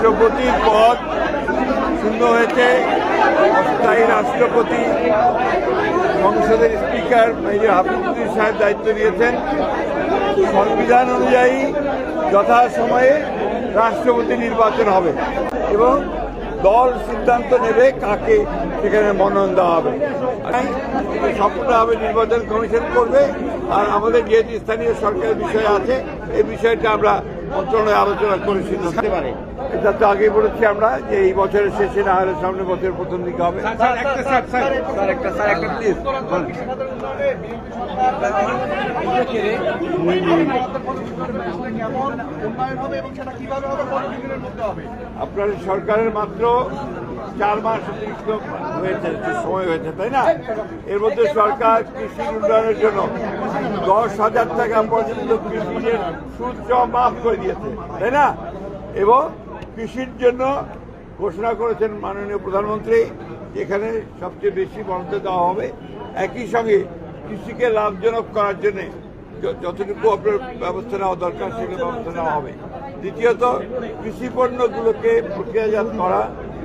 রাষ্ট্রপতির পদ শূন্য হয়েছে। অস্থায়ী রাষ্ট্রপতি সংসদের স্পিকার মেজর হাফিজুদ্দিন সাহেব দায়িত্ব নিয়েছেন। সংবিধান অনুযায়ী যথাসময়ে রাষ্ট্রপতি নির্বাচন হবে এবং দল সিদ্ধান্ত নেবে কাকে সেখানে মনোনয়ন দেওয়া হবে। সম্পূর্ণভাবে নির্বাচন কমিশন করবে। আর আমাদের যেহেতু স্থানীয় সরকারের বিষয় আছে, এই বিষয়টা আমরা মন্ত্রণালয়ে আলোচনা করে সিদ্ধান্ত নিতে পারি। এটা তো আগেই বলেছি আমরা যে এই বছরের শেষে না হলে সামনে বছরের প্রথম দিকে হবে। আপনার সরকারের মাত্র 4 মাস অতিরিক্ত হয়েছে, সময় হয়েছে, তাই না? এর মধ্যে সরকার কৃষির উন্নয়নের জন্য 10,000 টাকা পর্যন্ত কৃষির সুদ মাফ করে দিয়েছে, তাই না? এবং কৃষির জন্য ঘোষণা করেছেন মাননীয় প্রধানমন্ত্রী, যেখানে সবচেয়ে বেশি বরাদ্দ দেওয়া হবে। একই সঙ্গে কৃষিকে লাভজনক করার জন্য যতটুকু আপনার ব্যবস্থা নেওয়া দরকার সেগুলো ব্যবস্থা নেওয়া হবে। দ্বিতীয়ত, কৃষি পণ্যগুলোকে প্রক্রিয়াজাত করা,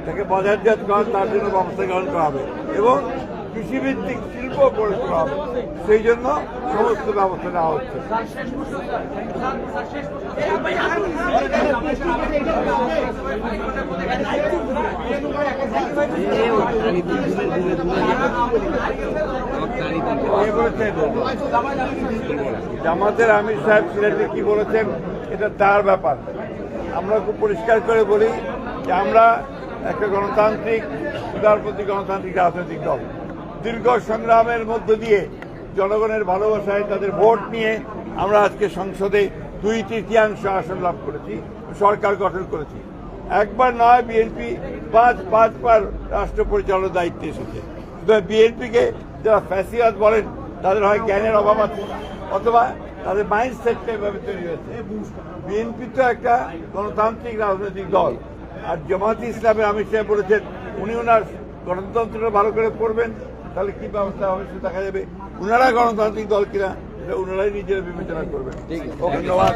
তাকে বাজারজাত করা, তার জন্য ব্যবস্থা গ্রহণ করা হবে এবং কৃষিভিত্তিক শিল্প গড়ে তোলা হবে। সেই জন্য সমস্ত ব্যবস্থা নেওয়া হচ্ছে। জামাতের আমির সাহেব সিলেটে কি বলেছেন এটা তার ব্যাপার। আমরা খুব পরিষ্কার করে বলি যে আমরা একটা গণতান্ত্রিক উদারপন্থী গণতান্ত্রিক রাজনৈতিক দল। দীর্ঘ সংগ্রামের মধ্য দিয়ে জনগণের ভালোবাসায় তাদের ভোট নিয়ে আমরা আজকে সংসদে 2/3 আসন লাভ করেছি, সরকার গঠন করেছি। একবার নয়, বিএনপি 5বার রাষ্ট্র পরিচালনার দায়িত্বে এসেছে। বিএনপিকে যারা ফ্যাসিবাদ বলেন তাদের হয় জ্ঞানের অভাব আছে অথবা তাদের মাইন্ডসেটটা এভাবে তৈরি হয়েছে। বিএনপি তো একটা গণতান্ত্রিক রাজনৈতিক দল। আর জামায়াতে ইসলামের আমির সাহেব বলেছেন উনি ওনার গণতন্ত্রটা ভালো করে পড়বেন, তাহলে কি ব্যবস্থা হবে সে দেখা যাবে। ওনারা গণতান্ত্রিক দল কিনা এটা ওনারাই নিজেরা বিবেচনা করবেন। ধন্যবাদ।